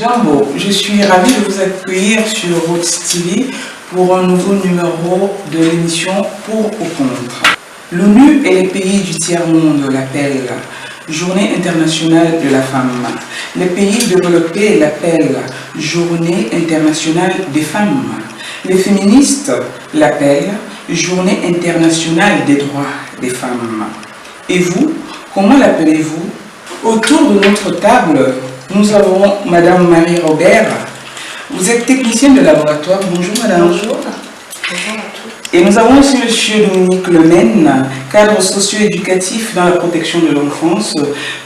Jambo, je suis ravie de vous accueillir sur Roots TV pour un nouveau numéro de l'émission Pour ou Contre. L'ONU et les pays du tiers-monde l'appellent Journée internationale de la femme. Les pays développés l'appellent Journée internationale des femmes. Les féministes l'appellent Journée internationale des droits des femmes. Et vous, comment l'appelez-vous? Autour de notre table, nous avons Madame Marie Robert. Vous êtes technicienne de laboratoire. Bonjour Madame. Bonjour. Bonjour à tous. Et nous avons aussi Monsieur Dominique Lemaine, cadre socio-éducatif dans la protection de l'enfance.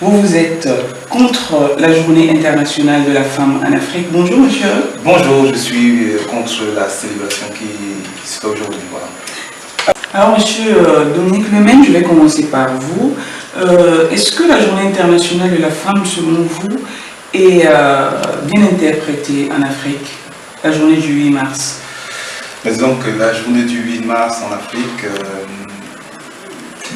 Vous êtes contre la journée internationale de la femme en Afrique. Bonjour Monsieur. Bonjour, je suis contre la célébration qui se fait aujourd'hui. Voilà. Alors Monsieur Dominique Lemaine, je vais commencer par vous. Est-ce que la journée internationale de la femme, selon vous, est bien interprétée en Afrique, la journée du 8 mars? Disons que la journée du 8 mars en Afrique,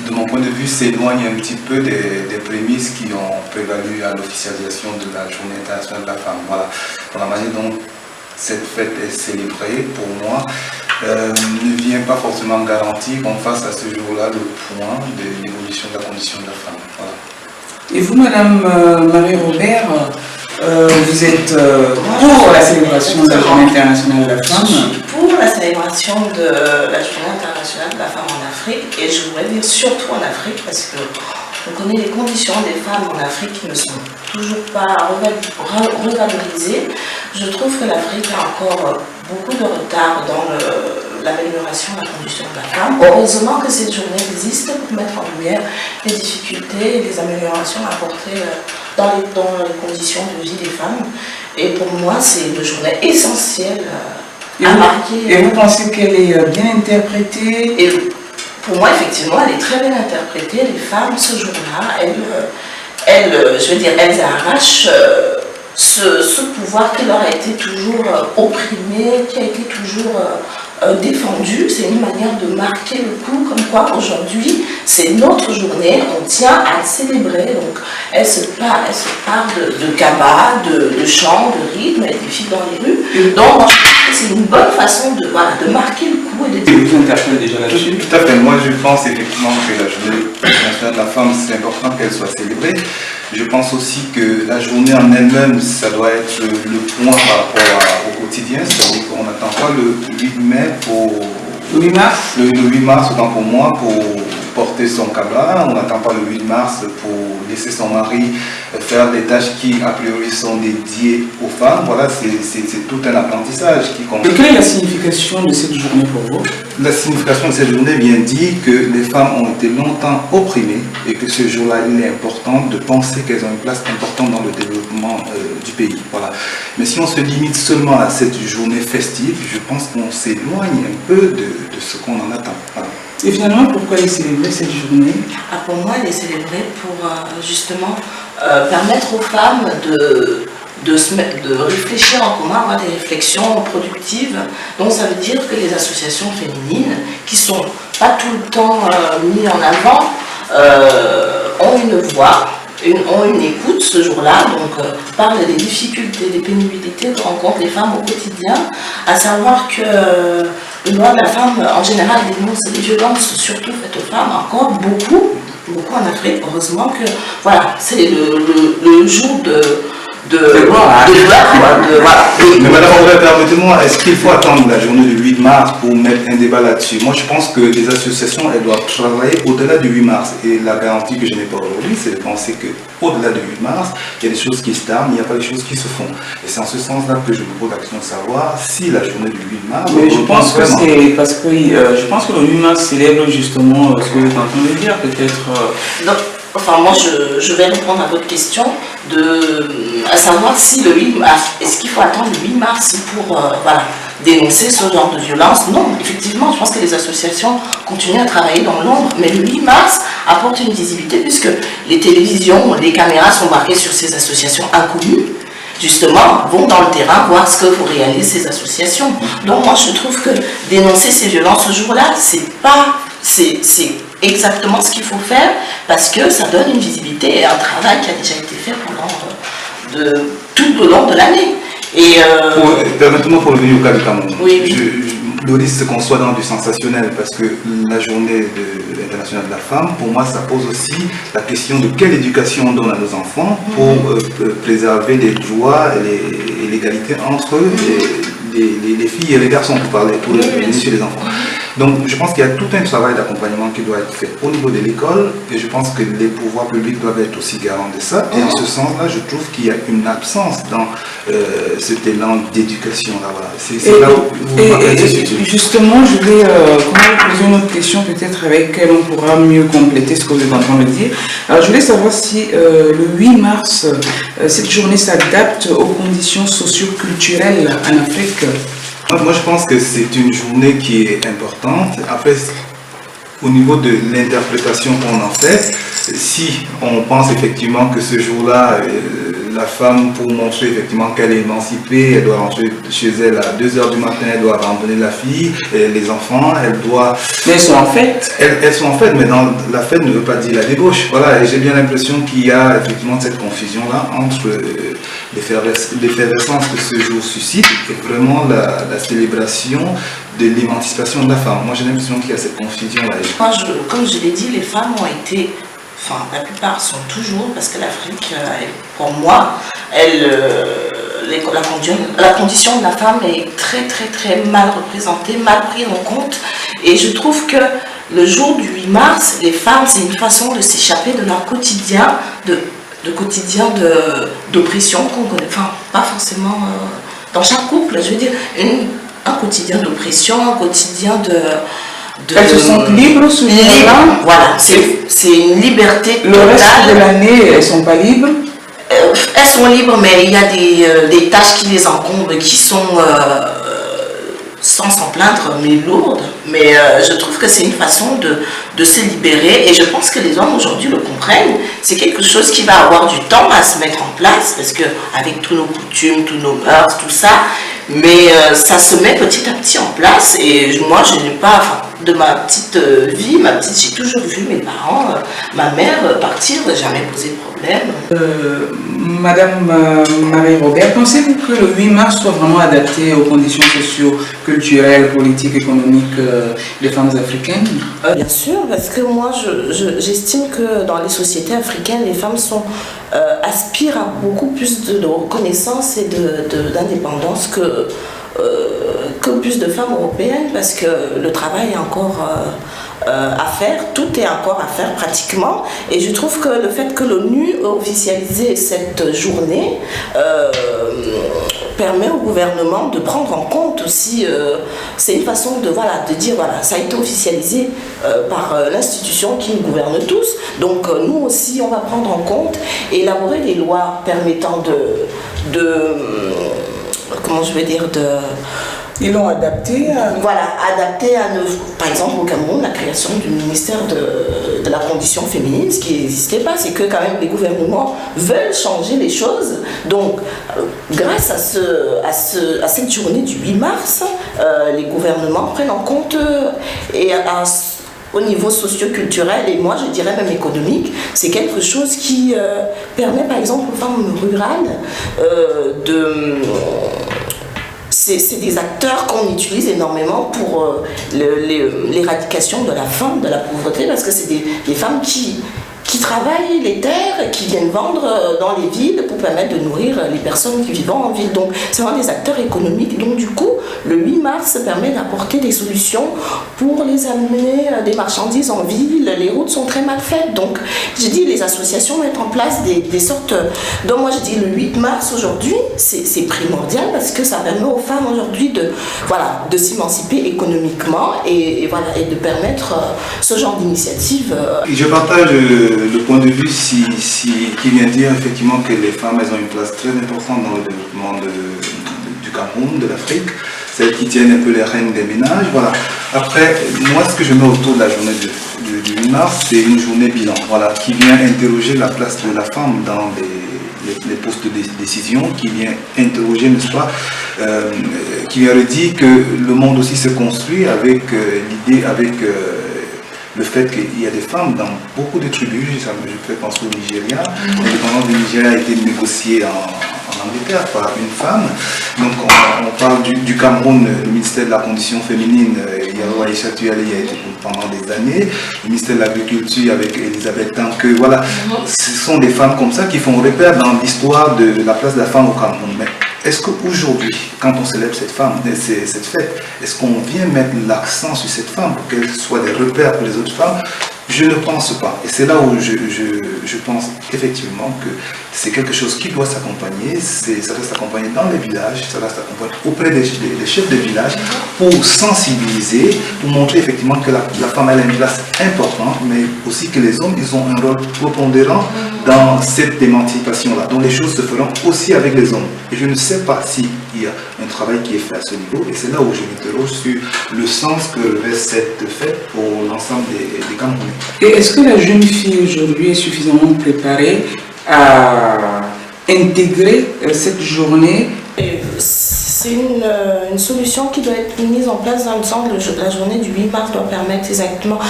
de mon point de vue, s'éloigne un petit peu des prémices qui ont prévalu à l'officialisation de la journée internationale de la femme. Voilà. Dans la manière dont cette fête est célébrée, pour moi, ne vient pas forcément garantir qu'on fasse à ce jour-là le point de l'évolution de la condition de la femme. Voilà. Et vous, Madame Marie Robert, vous êtes pour la célébration de la journée internationale de la femme? Je suis pour la célébration de la journée internationale de la femme en Afrique, et je voudrais dire surtout en Afrique, parce que on connaît les conditions des femmes en Afrique qui ne sont toujours pas revalorisées. Je trouve que l'Afrique a encore beaucoup de retard dans l'amélioration de la condition de la femme. Heureusement que cette journée existe pour mettre en lumière les difficultés et les améliorations apportées dans les conditions de vie des femmes. Et pour moi, c'est une journée essentielle à marquer. Et vous pensez qu'elle est bien interprétée? Et pour moi, effectivement, elle est très bien interprétée. Les femmes, ce jour-là, elles arrachent ce pouvoir qui leur a été toujours opprimé, qui a été toujours défendu. C'est une manière de marquer le coup, comme quoi aujourd'hui, c'est notre journée, on tient à célébrer. Donc, elles se parent de cabas, de chants, de rythmes, elles défilent dans les rues. Donc, moi, je trouve que c'est une bonne façon de marquer le coup et de vous interpellez déjà là-dessus? Tout à fait. Moi, je pense effectivement que la journée internationale de la femme, c'est important qu'elle soit célébrée. Je pense aussi que la journée en elle-même, ça doit être le point par rapport au quotidien. C'est-à-dire qu'on n'attend pas le 8 mai pour... Le 8 mars? Le 8 mars, autant pour moi, pour porter son cabas. On n'attend pas le 8 mars pour laisser son mari faire des tâches qui, a priori, sont dédiées aux femmes. Voilà, c'est tout un apprentissage qui compte. Et quelle est la signification de cette journée pour vous? La signification de cette journée vient dire que les femmes ont été longtemps opprimées et que ce jour-là, il est important de penser qu'elles ont une place importante dans le développement du pays. Voilà. Mais si on se limite seulement à cette journée festive, je pense qu'on s'éloigne un peu de ce qu'on en attend. Voilà. Et finalement, pourquoi elle est célébrée cette journée? Pour moi, elle est célébrée pour justement permettre aux femmes de réfléchir en commun, avoir des réflexions productives. Donc ça veut dire que les associations féminines, qui ne sont pas tout le temps mises en avant, ont une voix, ont une écoute ce jour-là, donc parlent des difficultés, des pénibilités que rencontrent les femmes au quotidien, à savoir que le droit de la femme en général dénonce les violences surtout faites aux femmes, encore beaucoup en Afrique. Heureusement que voilà, c'est le jour de gloire. Mais Madame André, permettez-moi, est-ce qu'il faut attendre la journée du 8 mars pour mettre un débat là-dessus? Moi, je pense que les associations, elles doivent travailler au-delà du 8 mars. Et la garantie que je n'ai pas aujourd'hui, c'est de penser qu'au-delà du 8 mars, il y a des choses qui se tardent, il n'y a pas des choses qui se font. Et c'est en ce sens-là que je me pose la question de savoir si la journée du 8 mars... Mais je pense que c'est parce que je pense que le 8 mars célèbre justement ce que vous êtes en train de dire, peut-être... Enfin, moi, je vais répondre à votre question, à savoir si le 8 mars, est-ce qu'il faut attendre le 8 mars pour dénoncer ce genre de violence? Non, effectivement, je pense que les associations continuent à travailler dans l'ombre, mais le 8 mars apporte une visibilité puisque les télévisions, les caméras sont marquées sur ces associations inconnues, justement, vont dans le terrain voir ce que vous réalisez ces associations. Donc, moi, je trouve que dénoncer ces violences ce jour-là, c'est exactement ce qu'il faut faire parce que ça donne une visibilité et un travail qui a déjà été fait tout au long de l'année. Et Permettez-moi pour revenir au cas du Cameroun. Oui, oui. Le risque qu'on soit dans du sensationnel, parce que la journée internationale de la femme, pour moi, ça pose aussi la question de quelle éducation on donne à nos enfants pour préserver les droits et l'égalité entre les filles et les garçons, pour initier les enfants. Donc, je pense qu'il y a tout un travail d'accompagnement qui doit être fait au niveau de l'école, et je pense que les pouvoirs publics doivent être aussi garants de ça. Et en ce sens-là, je trouve qu'il y a une absence dans cet élan d'éducation là-bas. C'est là où vous justement, je vais vous poser une autre question, peut-être avec laquelle on pourra mieux compléter ce que vous êtes en train de dire. Alors, je voulais savoir si le 8 mars, cette journée s'adapte aux conditions socio-culturelles en Afrique. Moi, je pense que c'est une journée qui est importante. Après, au niveau de l'interprétation qu'on en fait, si on pense effectivement que ce jour-là, la femme, pour montrer effectivement qu'elle est émancipée, elle doit rentrer chez elle à 2h du matin, elle doit abandonner la fille, et les enfants, elle doit... Mais elles sont en fête. Elles sont en fête, mais dans la fête ne veut pas dire la débauche. Voilà, et j'ai bien l'impression qu'il y a effectivement cette confusion-là entre l'effervescence que ce jour suscite et vraiment la célébration de l'émancipation de la femme. Moi, j'ai l'impression qu'il y a cette confusion-là. Moi, comme je l'ai dit, les femmes ont été, enfin, la plupart sont toujours, parce que l'Afrique, pour moi, la condition de la femme est très, très, très mal représentée, mal prise en compte. Et je trouve que le jour du 8 mars, les femmes, c'est une façon de s'échapper de leur quotidien, quotidien d'oppression qu'on connaît, enfin, pas forcément dans chaque couple, je veux dire, un quotidien d'oppression, un quotidien Elles se sentent libres ce jour-là. Voilà, c'est une liberté totale. Le reste de l'année, elles ne sont pas libres. Elles sont libres, mais il y a des tâches qui les encombrent, qui sont, sans s'en plaindre, mais lourdes. Mais je trouve que c'est une façon de se libérer, et je pense que les hommes aujourd'hui le comprennent. C'est quelque chose qui va avoir du temps à se mettre en place, parce que avec tous nos coutumes, tous nos mœurs, tout ça, mais ça se met petit à petit en place. Et moi, je n'ai pas, enfin, de ma petite vie, j'ai toujours vu mes parents, ma mère partir, jamais posé de problème. Madame Marie-Robert, pensez-vous que le 8 mars soit vraiment adapté aux conditions socio-culturelles, politiques, économiques des femmes africaines? Bien sûr, parce que moi, j'estime que dans les sociétés africaines, les femmes aspirent à beaucoup plus de reconnaissance et d'indépendance que plus de femmes européennes, parce que le travail est encore à faire, tout est encore à faire pratiquement, et je trouve que le fait que l'ONU ait officialisé cette journée permet au gouvernement de prendre en compte aussi, c'est une façon de dire voilà, ça a été officialisé par l'institution qui nous gouverne tous, donc nous aussi on va prendre en compte et élaborer des lois permettant comment je vais dire, Ils l'ont adapté à... Voilà, adapté à par exemple au Cameroun, la création du ministère de la condition féminine, ce qui n'existait pas, c'est que quand même les gouvernements veulent changer les choses. Donc, grâce à cette journée du 8 mars, les gouvernements prennent en compte au niveau socio-culturel et moi je dirais même économique, c'est quelque chose qui permet par exemple aux femmes rurales c'est des acteurs qu'on utilise énormément pour l'éradication de la faim, de la pauvreté, parce que c'est des femmes qui travaillent les terres, qui viennent vendre dans les villes pour permettre de nourrir les personnes qui vivent en ville. Donc, c'est vraiment des acteurs économiques. Donc, du coup, le 8 mars permet d'apporter des solutions pour les amener des marchandises en ville. Les routes sont très mal faites. Donc, je dis, les associations mettent en place des sortes... Donc, moi, je dis, le 8 mars, aujourd'hui, c'est primordial parce que ça permet aux femmes aujourd'hui de s'émanciper économiquement et de permettre ce genre d'initiative. Je partage le point de vue qui vient dire effectivement que les femmes elles ont une place très importante dans le développement du Cameroun, de l'Afrique, celles qui tiennent un peu les rênes des ménages. Voilà. Après, moi ce que je mets autour de la journée du 8 mars, c'est une journée bilan, voilà, qui vient interroger la place de la femme dans les postes de décision, qui vient interroger, n'est-ce pas, qui vient redire que le monde aussi se construit avec l'idée, avec le fait qu'il y a des femmes dans beaucoup de tribus. Je fais penser au Nigeria. L'indépendance du Nigeria a été négociée Angleterre par une femme. Donc on parle du Cameroun, le ministère de la Condition féminine, Yaro Aïcha Tuali a été pendant des années, le ministère de l'Agriculture avec Elisabeth Tanque, voilà, ce sont des femmes comme ça qui font repère dans l'histoire de la place de la femme au Cameroun. Mais est-ce qu'aujourd'hui, quand on célèbre cette femme, cette fête, est-ce qu'on vient mettre l'accent sur cette femme pour qu'elle soit des repères pour les autres femmes? Je ne pense pas. Et c'est là où je pense effectivement que c'est quelque chose qui doit s'accompagner. Ça doit s'accompagner dans les villages, ça doit s'accompagner auprès des chefs de village pour sensibiliser, pour montrer effectivement que la femme elle a une place importante, mais aussi que les hommes ils ont un rôle prépondérant dans cette émancipation-là. Donc les choses se feront aussi avec les hommes. Et je ne sais pas s'il y a un travail qui est fait à ce niveau. Et c'est là où je m'interroge sur le sens que revêt cette fête pour l'ensemble des Camerounais. Et est-ce que la jeune fille aujourd'hui est suffisamment préparée à intégrer cette journée? C'est une solution qui doit être mise en place dans le sens de la journée du 8 mars doit permettre exactement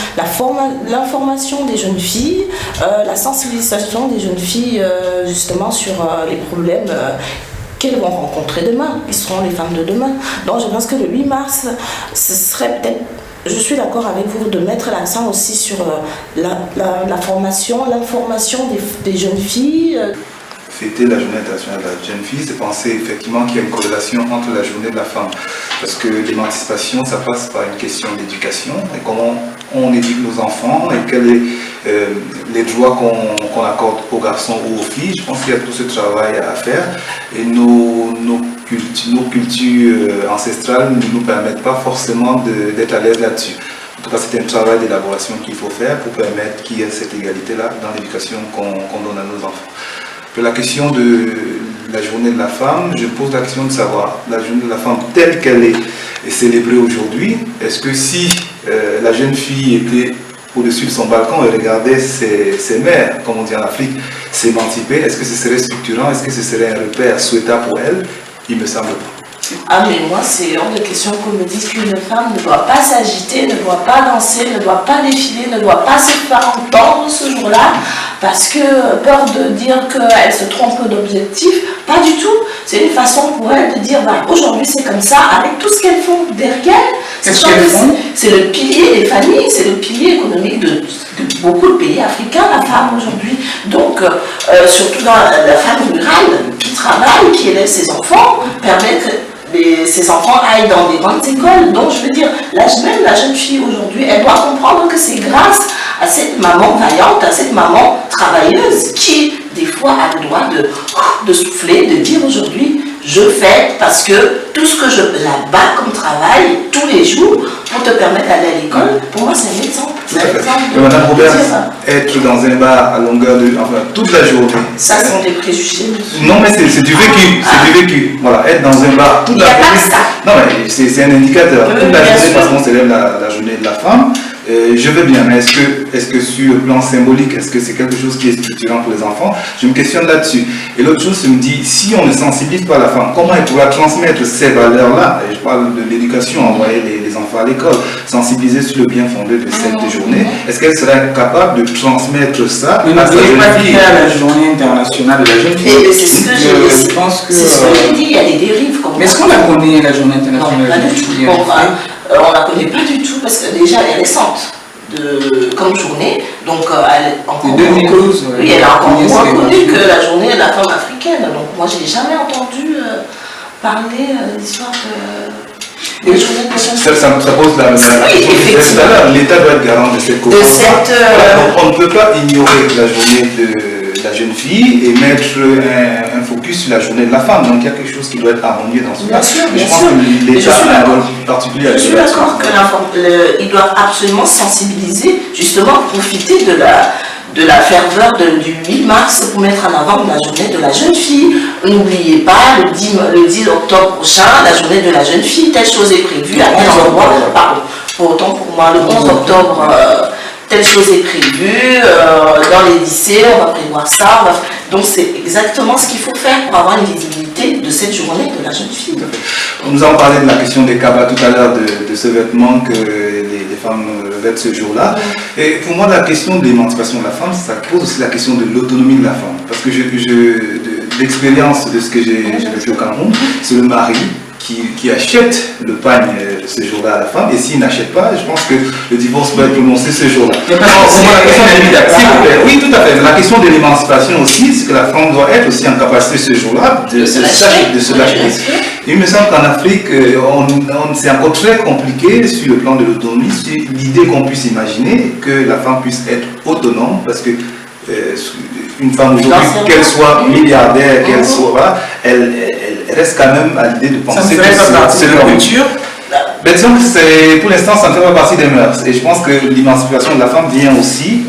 l'information des jeunes filles, la sensibilisation des jeunes filles justement sur les problèmes qu'elles vont rencontrer demain. Ils seront les femmes de demain. Donc je pense que le 8 mars, ce serait peut-être, je suis d'accord avec vous, de mettre l'accent aussi sur la formation, l'information des jeunes filles. Fêter la journée internationale de la jeune fille, c'est penser effectivement qu'il y a une corrélation entre la journée de la femme. Parce que l'émancipation, ça passe par une question d'éducation, et comment on éduque nos enfants, et quels sont les droits qu'on accorde aux garçons ou aux filles. Je pense qu'il y a tout ce travail à faire, et nos cultures ancestrales ne nous permettent pas forcément d'être à l'aise là-dessus. En tout cas, c'est un travail d'élaboration qu'il faut faire pour permettre qu'il y ait cette égalité-là dans l'éducation qu'on donne à nos enfants. Pour la question de la journée de la femme, je pose la question de savoir, la journée de la femme telle qu'elle est célébrée aujourd'hui, est-ce que si la jeune fille était au-dessus de son balcon et regardait ses mères, comme on dit en Afrique, s'émanciper, est-ce que ce serait structurant, est-ce que ce serait un repère souhaitable pour elle? Il me semble pas. Ah mais moi c'est hors de question qu'on me dise qu'une femme ne doit pas s'agiter, ne doit pas danser, ne doit pas défiler, ne doit pas se faire entendre ce jour-là parce que peur de dire qu'elle se trompe d'objectif, pas du tout. C'est une façon pour elle de dire bah, aujourd'hui c'est comme ça avec tout ce qu'elles font derrière. C'est le pilier des familles, c'est le pilier économique de beaucoup de pays africains, la femme aujourd'hui. Donc surtout dans la femme rurale qui travaille, qui élève ses enfants, permet que ces enfants aillent dans des grandes écoles. Donc je veux dire, même la jeune fille aujourd'hui, elle doit comprendre que c'est grâce à cette maman vaillante, à cette maman travailleuse qui des fois a le droit de souffler, de dire aujourd'hui je fais parce que tout ce que je la bats comme travail tous les jours pour te permettre d'aller à l'école, pour moi c'est un exemple. Madame Robert, être dans un bar à longueur de, enfin, toute la journée. Ça sont des préjugés. Non mais c'est du vécu, c'est du vécu. Voilà, être dans un bar toute la journée. Non mais c'est un indicateur. Toute la journée parce qu'on célèbre la journée de la femme. Je veux bien, mais est-ce que sur le plan symbolique, est-ce que c'est quelque chose qui est structurant pour les enfants? Je me questionne là-dessus. Et l'autre chose, je me dis, si on ne sensibilise pas la femme, comment elle pourra transmettre ces valeurs-là? Et je parle de l'éducation, envoyer les enfants à l'école, sensibiliser sur le bien fondé de cette journée. Est-ce qu'elle sera capable de transmettre ça à sa jeune fille? À la journée internationale de la jeune fille. C'est ce que je pense que... C'est ce que j'ai dit, il y a des dérives. Mais est-ce qu'on la connaît, la journée internationale de la jeune fille? On ne la connaît pas du tout parce que déjà elle est récente comme journée, donc elle est encore 2012, oui, elle est encore moins connue que la journée de la femme africaine. Donc moi je n'ai jamais entendu parler de l'histoire de la journée de la jeune fille. Ça pose la question tout à l'heure. L'État doit être garant de cette coopération. Donc on ne peut pas ignorer la journée de la jeune fille et mettre un focus sur la journée de la femme. Donc il y a quelque chose qui doit être harmonieux dans ce cas. Bien sûr. Que l'État a un rôle particulier. Je suis d'accord qu'ils doivent absolument sensibiliser, justement profiter de la ferveur du 8 mars pour mettre en avant la journée de la jeune fille. N'oubliez pas, le 10 octobre prochain, la journée de la jeune fille, telle chose est prévue à tel endroit. Pardon, autant pour moi, le 11 octobre, telle chose est prévue, dans les lycées, on va prévoir ça. Donc c'est exactement ce qu'il faut faire pour avoir une visibilité de cette journée de la jeune fille. Nous avons parlé de la question des cabas tout à l'heure, de ce vêtement que les femmes revêtent ce jour-là. Et pour moi, la question de l'émancipation de la femme, ça pose aussi la question de l'autonomie de la femme. Parce que l'expérience de ce que j'ai vécu au Cameroun, c'est le mari qui achète le pagne ce jour-là à la femme, et s'il n'achète pas, je pense que le divorce peut être prononcé ce jour-là. Oui, tout à fait. La question de l'émancipation aussi, c'est que la femme doit être aussi en capacité ce jour-là de se lâcher. Il me semble qu'en Afrique, c'est encore très compliqué sur le plan de l'autonomie, sur l'idée qu'on puisse imaginer que la femme puisse être autonome, parce que une femme aujourd'hui, qu'elle soit milliardaire, qu'elle soit, elle reste quand même à l'idée de penser que c'est leur culture. Mais disons que pour l'instant, ça ne fait pas partie des mœurs. Et je pense que l'émancipation de la femme vient aussi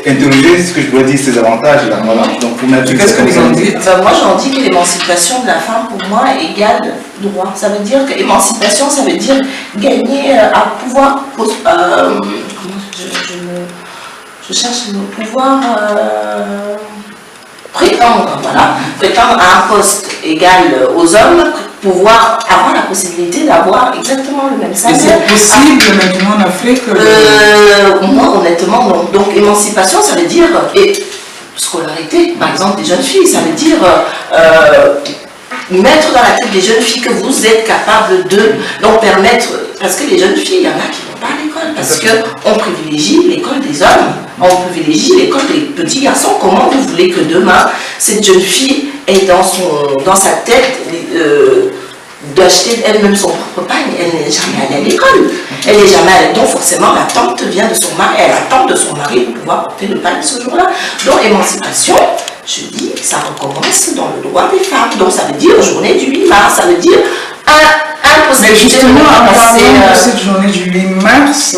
interroger ce que je pourrais dire, ses avantages. Là. Voilà. Donc, qu'est-ce que vous en dites? Moi, j'en dis que l'émancipation de la femme, pour moi, égale droit. Ça veut dire que l'émancipation, ça veut dire gagner à pouvoir... je cherche le pouvoir... prétendre, voilà, prétendre à un poste égal aux hommes, pouvoir avoir la possibilité d'avoir exactement le même salaire. C'est possible maintenant en Afrique? Moi, honnêtement, non. Donc, émancipation, ça veut dire, et scolarité, par exemple, des jeunes filles, ça veut dire mettre dans la tête des jeunes filles que vous êtes capable de, donc permettre, parce que les jeunes filles, il y en a qui ne vont pas à l'école, parce qu'on privilégie l'école des hommes, on privilégie l'école des petits garçons. Comment vous voulez que demain, cette jeune fille ait dans sa tête d'acheter elle-même son propre pagne? Elle n'est jamais allée à l'école. Elle n'est jamais allée. Donc forcément, la tante vient de son mari, elle attend de son mari pour pouvoir porter le pagne ce jour-là. Donc émancipation, je dis, ça recommence dans le droit des femmes. Donc ça veut dire journée du 8 mars, ça veut dire impossibilité de passer. Cette journée du 8 mars,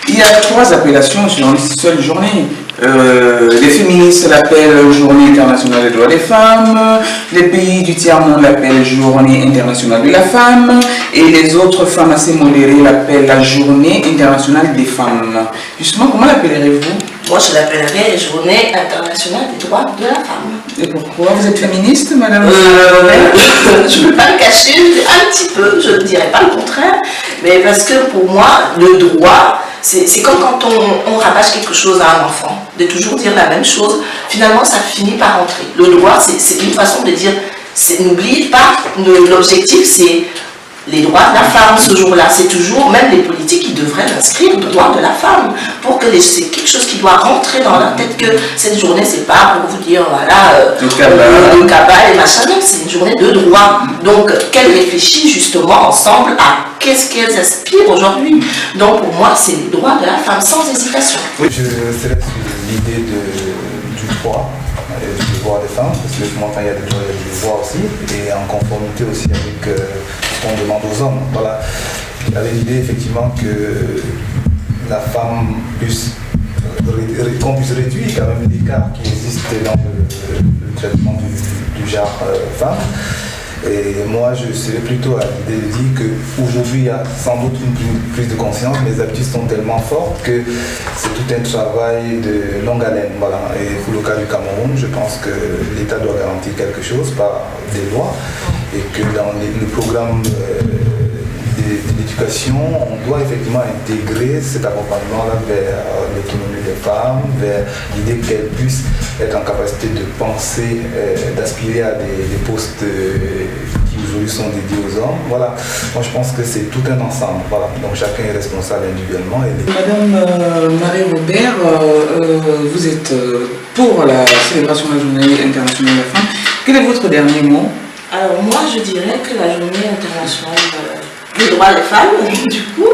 il y a 3 appellations sur une seule journée. Les féministes l'appellent Journée internationale des droits des femmes, les pays du tiers-monde l'appellent Journée internationale de la femme, et les autres femmes assez modérées l'appellent la Journée internationale des femmes. Justement, comment l'appellerez-vous? Moi, je l'appellerais Journée internationale des droits de la femme. Et pourquoi? Vous êtes féministe, madame? Je ne peux pas le cacher, un petit peu, je ne dirais pas le contraire, mais parce que pour moi, le droit, c'est comme quand on rabâche quelque chose à un enfant, de toujours dire la même chose, finalement ça finit par rentrer. Le droit, c'est une façon de dire, n'oubliez pas, l'objectif c'est les droits de la femme ce jour-là. C'est toujours, même les politiques, qui devraient inscrire droits de la femme, pour que c'est quelque chose qui doit rentrer dans leur tête, que cette journée, c'est pas pour vous dire, voilà, le cabal et machin, non, c'est une journée de droit. Donc, qu'elles réfléchissent justement ensemble à qu'est-ce qu'elles aspirent aujourd'hui. Donc, pour moi, c'est les droits de la femme, sans hésitation. Oui, je célèbre l'idée du droit. Du devoir des femmes, parce que pour moi, il y a des droits et des devoirs aussi, et en conformité aussi avec ce qu'on demande aux hommes. Voilà. J'avais l'idée effectivement que la femme puisse, qu'on puisse réduire quand même l'écart qui existe dans le traitement du genre femme. Et moi, je serais plutôt à l'idée de dire qu'aujourd'hui, il y a sans doute une prise de conscience, mais les habitudes sont tellement fortes que c'est tout un travail de longue haleine. Voilà. Et pour le cas du Cameroun, je pense que l'État doit garantir quelque chose par des lois, et que dans le programme de l'éducation, on doit effectivement intégrer cet accompagnement-là vers l'autonomie des femmes, vers l'idée qu'elles puissent être en capacité de penser, d'aspirer à des postes qui aujourd'hui sont dédiés aux hommes. Voilà. Moi, je pense que c'est tout un ensemble. Voilà. Donc chacun est responsable individuellement. Madame Marie-Robert, vous êtes pour la célébration de la Journée internationale de la femme. Quel est votre dernier mot? Alors moi, je dirais que la Journée internationale des droits des femmes, du coup,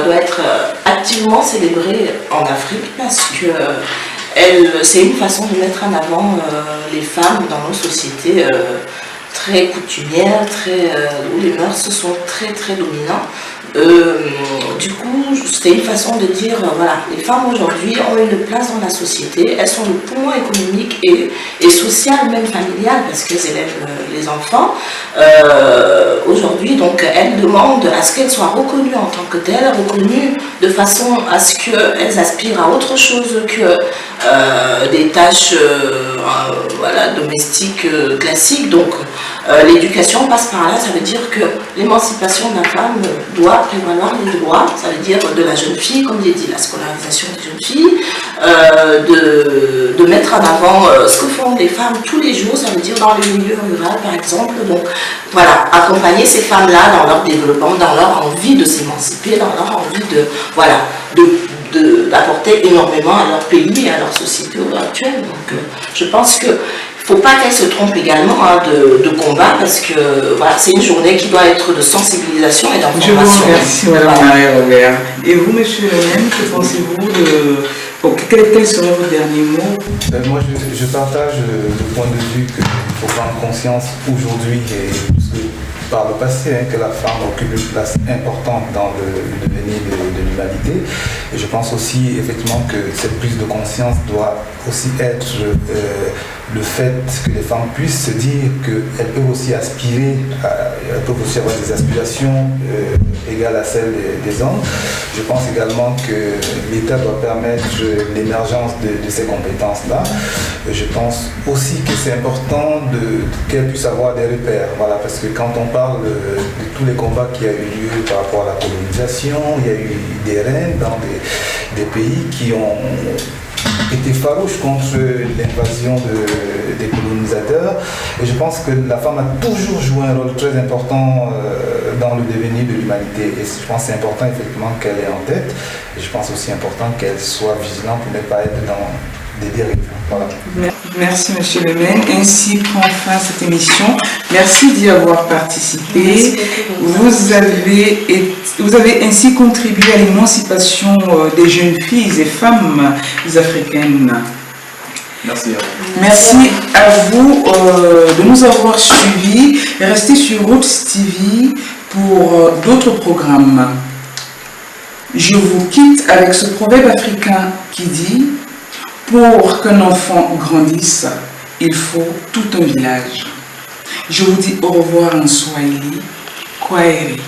doit être activement célébrée en Afrique, parce que c'est une façon de mettre en avant les femmes dans nos sociétés très coutumières, où les mœurs sont très très dominants. Du coup, c'est une façon de dire, voilà, les femmes aujourd'hui ont une place dans la société, elles sont le poumon économique et social, même familial, parce qu'elles élèvent les enfants. Aujourd'hui, donc, elles demandent à ce qu'elles soient reconnues en tant que telles, reconnues de façon à ce qu'elles aspirent à autre chose que des tâches voilà, domestiques classiques. Donc l'éducation passe par là, ça veut dire que l'émancipation de la femme doit prévaloir les droits, ça veut dire de la jeune fille, comme j'ai dit, la scolarisation des jeunes filles, de mettre en avant ce que font les femmes tous les jours, ça veut dire dans les milieux ruraux par exemple. Donc voilà, accompagner ces femmes-là dans leur développement, dans leur envie de s'émanciper, dans leur envie de, voilà, d'apporter énormément à leur pays et à leur société actuelle. Donc je pense que il ne faut pas qu'elle se trompe également de combat, parce que voilà, c'est une journée qui doit être de sensibilisation et d'information. Je vous remercie, Madame Marie-Robert. Et vous, Monsieur Lemen, que pensez-vous de... Bon, quel serait votre dernier mot? Moi, je partage le point de vue qu'il faut prendre conscience aujourd'hui et par le passé que la femme occupe une place importante dans le devenir de l'humanité. Et je pense aussi effectivement que cette prise de conscience doit aussi être le fait que les femmes puissent se dire qu'elles peuvent aussi aspirer, elles peuvent aussi avoir des aspirations égales à celles des hommes. Je pense également que l'État doit permettre l'émergence de ces compétences-là. Je pense aussi que c'est important qu'elles puissent avoir des repères. Voilà, parce que quand on parle de tous les combats qui ont eu lieu par rapport à la colonisation, il y a eu des reines dans des pays qui ont été farouches contre l'invasion des colonisateurs, et je pense que la femme a toujours joué un rôle très important dans le devenir de l'humanité, et je pense que c'est important effectivement qu'elle est en tête, et je pense aussi important qu'elle soit vigilante pour ne pas être dans des dérives. Voilà. Merci Monsieur Lemen. Ainsi prend fin cette émission. Merci d'y avoir participé. Vous avez ainsi contribué à l'émancipation des jeunes filles et femmes africaines. Merci. Merci à vous de nous avoir suivis. Restez sur Roots TV pour d'autres programmes. Je vous quitte avec ce proverbe africain qui dit: pour qu'un enfant grandisse, il faut tout un village. Je vous dis au revoir en Swahili. Kwaheri.